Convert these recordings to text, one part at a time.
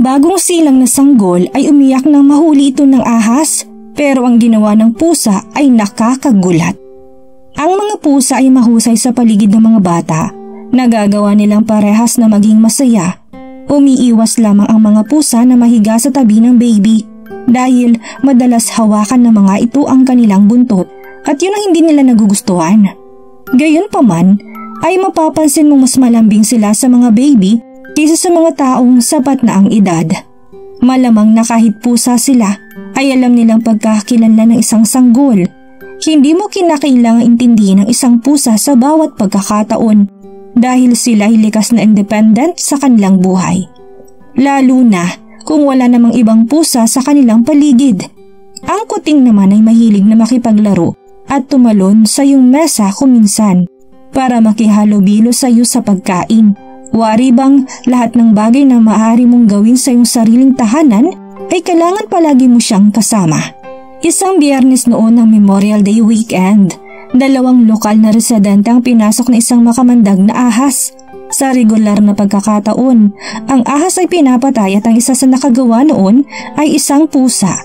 bagong silang na sanggol ay umiyak nang mahuli ito ng ahas, pero ang ginawa ng pusa ay nakakagulat. Ang mga pusa ay mahusay sa paligid ng mga bata. Nagagawa nilang parehas na maging masaya. Umiiwas lamang ang mga pusa na mahiga sa tabi ng baby dahil madalas hawakan ng mga ito ang kanilang buntot at yun ang hindi nila nagugustuhan. Gayunpaman ay mapapansin mong mas malambing sila sa mga baby kaysa sa mga taong sapat na ang edad. Malamang na kahit pusa sila ay alam nilang pagkakakilanlan ng isang sanggol. Hindi mo kinakailangang intindihin ang isang pusa sa bawat pagkakataon dahil sila ay likas na independent sa kanilang buhay. Lalo na kung wala namang ibang pusa sa kanilang paligid. Ang kuting naman ay mahilig na makipaglaro at tumalon sa iyong mesa kuminsan para makihalubilo sa iyo sa pagkain. Wari bang lahat ng bagay na maaari mong gawin sa iyong sariling tahanan ay kailangan palagi mo siyang kasama. Isang Biyernes noon ng Memorial Day weekend, 2 lokal na residente ang pinasok na isang makamandag na ahas. Sa regular na pagkakataon, ang ahas ay pinapatay at ang isa sa nakagawa noon ay isang pusa.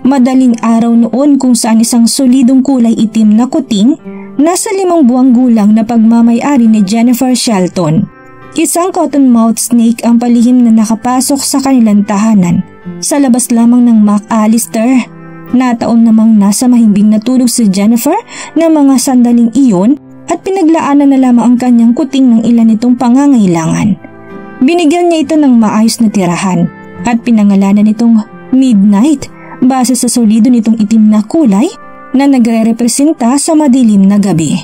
Madaling araw noon kung saan isang solidong kulay itim na kuting, nasa 5 buwang gulang na pagmamay-ari ni Jennifer Shelton. Isang cottonmouth snake ang palihim na nakapasok sa kanilang tahanan. Sa labas lamang ng McAllister. Nataon namang nasa mahimbing na tulog si Jennifer na mga sandaling iyon at pinaglaanan na lamang ang kanyang kuting ng ilan nitong pangangailangan. Binigyan niya ito ng maayos na tirahan at pinangalanan nitong Midnight base sa solido nitong itim na kulay na nagre-representa sa madilim na gabi.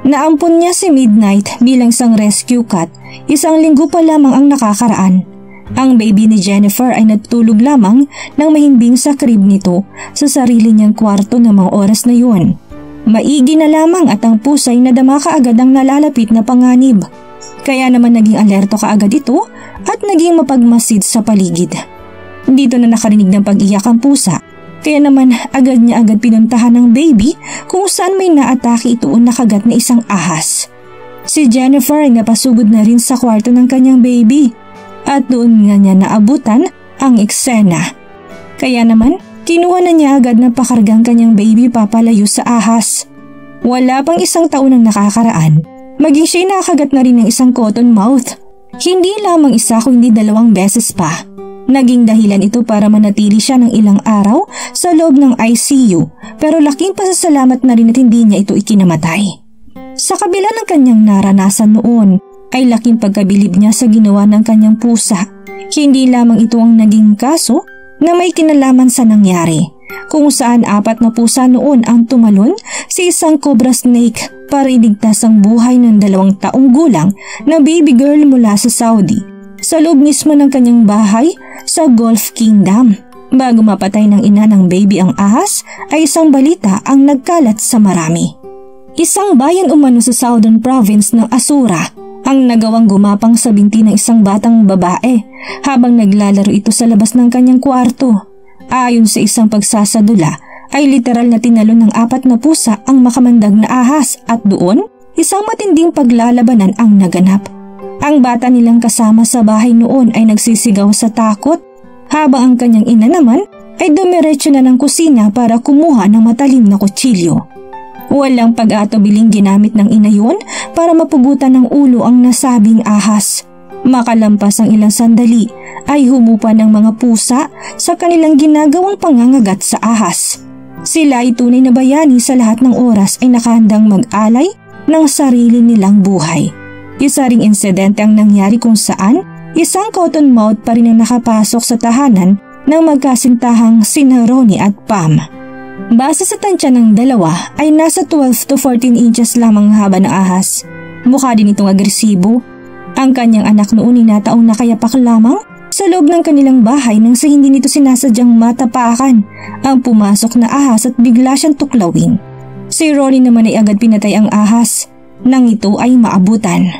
Naampon niya si Midnight bilang isang rescue cat, 1 linggo pa lamang ang nakakaraan. Ang baby ni Jennifer ay natutulog lamang ng mahimbing sa crib nito sa sarili niyang kwarto ng mga oras na yun. Maigi na lamang at ang pusa ay nadama kaagad ang nalalapit na panganib. Kaya naman naging alerto kaagad ito at naging mapagmasid sa paligid. Dito na nakarinig ng pag-iyak ang pusa. Kaya naman agad niya pinuntahan ng baby kung saan may naatake ito o nakagat na isang ahas. Si Jennifer ay napasugod na rin sa kwarto ng kanyang baby. At doon nga niya naabutan ang eksena. Kaya naman, kinuha na niya agad na pakargang kanyang baby papalayo sa ahas. Wala pang 1 taon ang nakakaraan, maging siya'y nakagat na rin ng isang cottonmouth. Hindi lamang 1 kundi 2 beses pa. Naging dahilan ito para manatili siya ng ilang araw sa loob ng ICU pero laking pasasalamat na rin at hindi niya ito ikinamatay. Sa kabila ng kanyang naranasan noon, ay laking pagkabilib niya sa ginawa ng kanyang pusa. Hindi lamang ito ang naging kaso na may kinalaman sa nangyari, kung saan 4 na pusa noon ang tumalon sa isang cobra snake para iligtas ang buhay ng 2 taong gulang na baby girl mula sa Saudi, sa loob mismo ng kanyang bahay sa Gulf Kingdom. Bago mapatay ng ina ng baby ang ahas, ay isang balita ang nagkalat sa marami. Isang bayan umano sa Southern Province ng Asura ang nagawang gumapang sa binti ng isang batang babae habang naglalaro ito sa labas ng kanyang kwarto. Ayon sa isang pagsasadula ay literal na tinalon ng 4 na pusa ang makamandag na ahas at doon isang matinding paglalabanan ang naganap. Ang bata nilang kasama sa bahay noon ay nagsisigaw sa takot habang ang kanyang ina naman ay dumiretso na ng kusina para kumuha ng matalim na kutsilyo. Walang pag-atubiling ginamit ng ina yun para mapugutan ng ulo ang nasabing ahas. Makalampas ang ilang sandali ay humupa ng mga pusa sa kanilang ginagawang pangangagat sa ahas. Sila ay tunay na bayani sa lahat ng oras ay nakahandang mag-alay ng sarili nilang buhay. Isa ring insidente ang nangyari kung saan isang cottonmouth pa rin ang nakapasok sa tahanan ng magkasintahang sina Ronnie at Pam. Base sa tansya ng dalawa ay nasa 12 to 14 inches lamang ang haba ng ahas. Mukha din itong agresibo. Ang kanyang anak noon ay nataong nakayapak lamang sa loob ng kanilang bahay nang sa hindi nito sinasadyang matapakan ang pumasok na ahas at bigla siyang tuklawin. Si Ronnie naman ay agad pinatay ang ahas nang ito ay maabutan.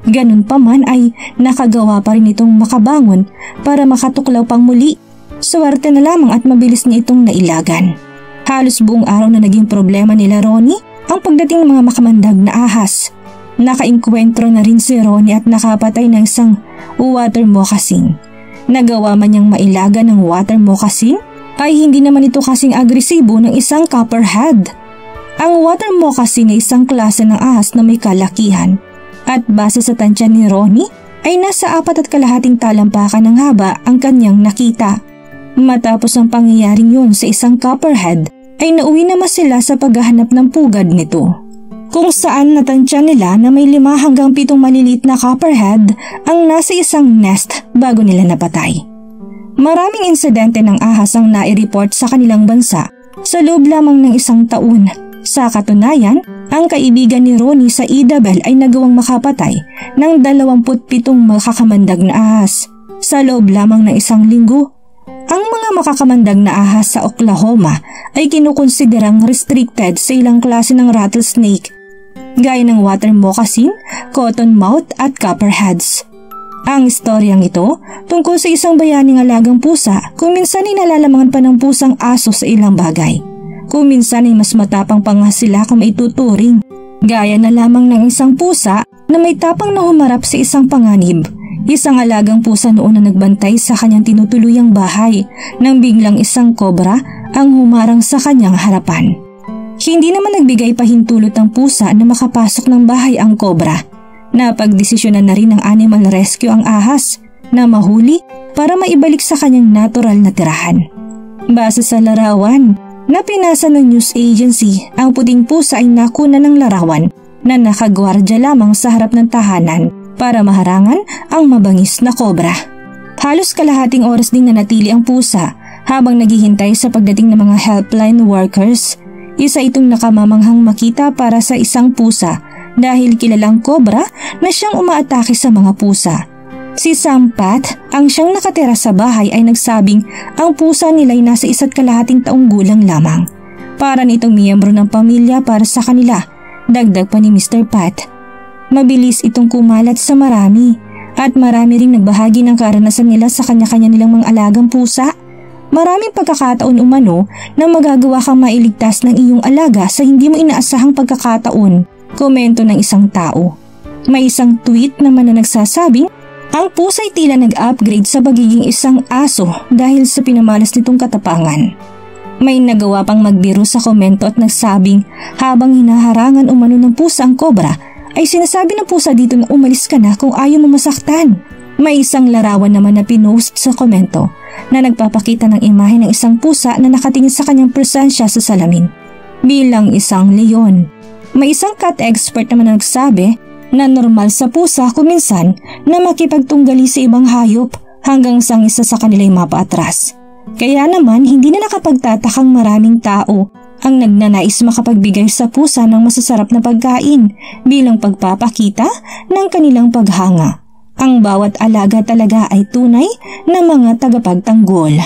Ganun pa man ay nakagawa pa rin itong makabangon para makatuklaw pang muli. Swerte na lamang at mabilis niya itong nailagan. Halos buong araw na naging problema nila Ronnie ang pagdating ng mga makamandag na ahas. Nakainkwentro na rin si Ronnie at nakapatay ng isang water moccasin. Nagawa man niyang mailaga ng water moccasin ay hindi naman ito kasing agresibo ng isang copperhead. Ang water moccasin ay isang klase ng ahas na may kalakihan at base sa tansya ni Ronnie ay nasa 4.5 talampakan ng haba ang kanyang nakita. Matapos ang pangyayaring yun sa isang copperhead ay nauwi naman sila sa paghahanap ng pugad nito, kung saan natansya nila na may 5 hanggang 7 maliliit na copperhead ang nasa isang nest bago nila napatay. Maraming insidente ng ahas ang nai-report sa kanilang bansa sa loob lamang ng 1 taon. Sa katunayan, ang kaibigan ni Ronnie sa Idabel ay nagawang makapatay ng 27 makakamandag na ahas sa loob lamang ng 1 linggo. Ang mga makakamandag na ahas sa Oklahoma ay kinukonsiderang restricted sa ilang klase ng rattlesnake, gaya ng water moccasin, cottonmouth at copperheads. Ang istoryang ito tungkol sa isang bayaning alagang pusa kung minsan ay nalalamangan pa ng pusang aso sa ilang bagay. Kung minsan ay mas matapang pa nga sila kung maituturing, gaya na lamang ng isang pusa na may tapang na humarap sa isang panganib. Isang alagang pusa noon na nagbantay sa kanyang tinutuluyang bahay nang biglang isang kobra ang humarang sa kanyang harapan. Hindi naman nagbigay pahintulot ang pusa na makapasok ng bahay ang kobra. Napagdesisyonan na rin ng animal rescue ang ahas na mahuli para maibalik sa kanyang natural na tirahan. Base sa larawan na pinasa ng news agency, ang puting pusa ay nakuna ng larawan na nakagwardya lamang sa harap ng tahanan para maharangan ang mabangis na kobra. Halos kalahating oras ding nanatili ang pusa habang naghihintay sa pagdating ng mga helpline workers. Isa itong nakamamanghang makita para sa isang pusa dahil kilalang kobra na siyang umaatake sa mga pusa. Si Sam Pat, ang siyang nakatira sa bahay, ay nagsabing ang pusa nila ay nasa 1.5 taong gulang lamang. Para nitong miyembro ng pamilya para sa kanila, dagdag pa ni Mr. Pat. Mabilis itong kumalat sa marami at marami ring nagbahagi ng karanasan nila sa kanya-kanya nilang mga alagang pusa. Maraming pagkakataon umano na magagawa kang mailigtas ng iyong alaga sa hindi mo inaasahang pagkakataon, komento ng isang tao. May isang tweet naman na nagsasabing ang pusa ay tila nag-upgrade sa pagiging isang aso dahil sa pinamalas nitong katapangan. May nagawa pang magbiro sa komento at nagsabing habang hinaharangan umano ng pusa ang kobra, ay sinasabi ng pusa dito na umalis ka na kung ayaw mo masaktan. May isang larawan naman na pinost sa komento na nagpapakita ng imahe ng isang pusa na nakatingin sa kanyang presensya sa salamin bilang isang leon. May isang cat expert naman na nagsabi na normal sa pusa kung minsan na makipagtunggali sa ibang hayop hanggang sang isa sa kanila ay mapaatras. Kaya naman hindi na nakapagtatakang maraming tao ang nagnanais makapagbigay sa pusa ng masasarap na pagkain bilang pagpapakita ng kanilang paghanga. Ang bawat alaga talaga ay tunay na mga tagapagtanggol.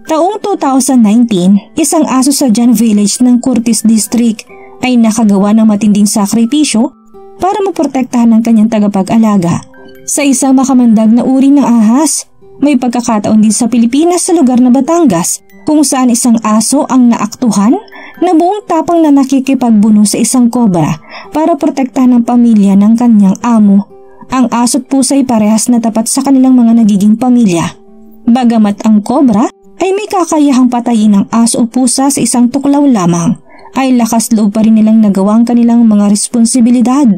Taong 2019, isang aso sa John Village ng Curtis District ay nakagawa ng matinding sakripisyo para maprotektahan ng kanyang tagapag-alaga sa isang makamandag na uri ng ahas. May pagkakataon din sa Pilipinas sa lugar na Batangas kung saan isang aso ang naaktuhan na buong tapang na nakikipagbuno sa isang kobra para protektahan ng pamilya ng kanyang amo. Ang aso at pusa ay parehas na tapat sa kanilang mga nagiging pamilya. Bagamat ang kobra ay may kakayahang patayin ng aso o pusa sa isang tuklaw lamang, ay lakas loob pa rin nilang nagawa ang kanilang mga responsibilidad.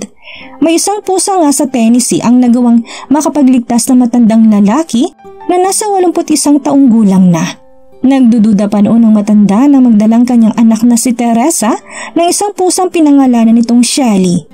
May isang pusa nga sa Tennessee ang nagawang makapagligtas ng matandang lalaki na nasa 81 taong gulang na. Nagdududa pa noon ang matanda na magdalang kanyang anak na si Teresa ng isang pusang pinangalanan nitong Shelly.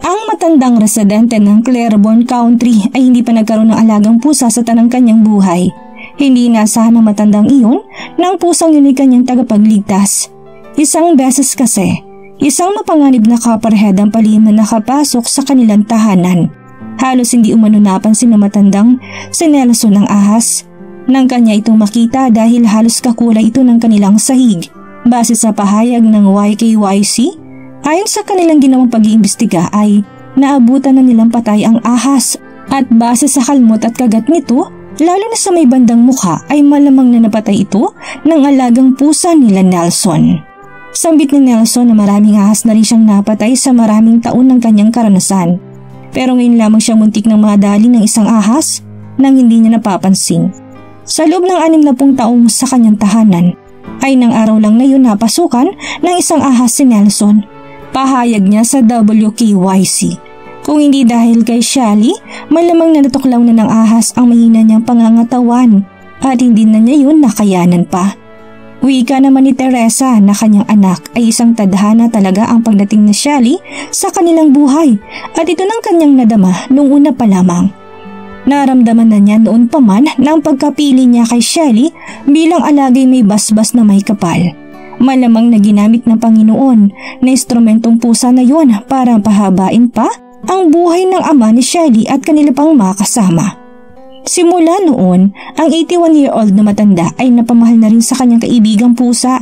Ang matandang residente ng Claiborne Country ay hindi pa nagkaroon ng alagang pusa sa tanang kanyang buhay. Hindi inaasahan ng matandang iyon na ang pusang yun ay kanyang tagapagligtas. Isang beses kasi, isang mapanganib na copperhead ang palihim na nakapasok sa kanilang tahanan. Halos hindi umano napansin na matandang si Nelson ng ahas. Nang kanya itong makita dahil halos kakulay ito ng kanilang sahig. Base sa pahayag ng YKYC, ayon sa kanilang ginawang pag-iimbestiga ay naabutan na nilang patay ang ahas at base sa kalmot at kagat nito, lalo na sa may bandang mukha ay malamang na napatay ito ng alagang pusa nila Nelson. Sambit ni Nelson na maraming ahas na rin siyang napatay sa maraming taon ng kanyang karanasan. Pero ngayon lamang siyang muntik ng madali ng isang ahas nang hindi niya napapansin. Sa loob ng 60 taong sa kanyang tahanan, ay nang araw lang na yun napasukan ng isang ahas si Nelson. Pahayag niya sa WKYC. Kung hindi dahil kay Shelly, malamang natuklaw na ng ahas ang mahina niyang pangangatawan at hindi na niya yun nakayanan pa. Wika naman ni Teresa na kanyang anak ay isang tadhana talaga ang pagdating ni Shelly sa kanilang buhay at ito nang kanyang nadama nung una pa lamang. Naramdaman na niya noon pa man na ang pagkapili niya kay Shelly bilang alagay may basbas na may kapal. Malamang na ginamit ng Panginoon na instrumentong pusa na yon para pahabain pa ang buhay ng ama ni Shelly at kanila pang makasama. Simula noon, ang 81-year-old na matanda ay napamahal na rin sa kanyang kaibigang pusa.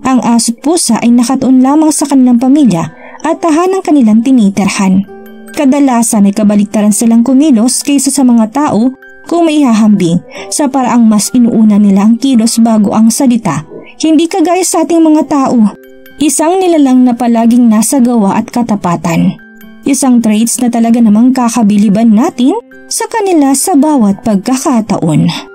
Ang aso't pusa ay nakatuon lamang sa kanilang pamilya at tahanang kanilang tinitirhan. Kadalasan ay kabaliktaran silang kumilos kaysa sa mga tao kung may hahambing sa paraang mas inuuna nila ang kilos bago ang salita. Hindi kagaya sa ating mga tao, isang nilalang na palaging nasa gawa at katapatan. Isang traits na talaga namang kakabiliban natin sa kanila sa bawat pagkakataon.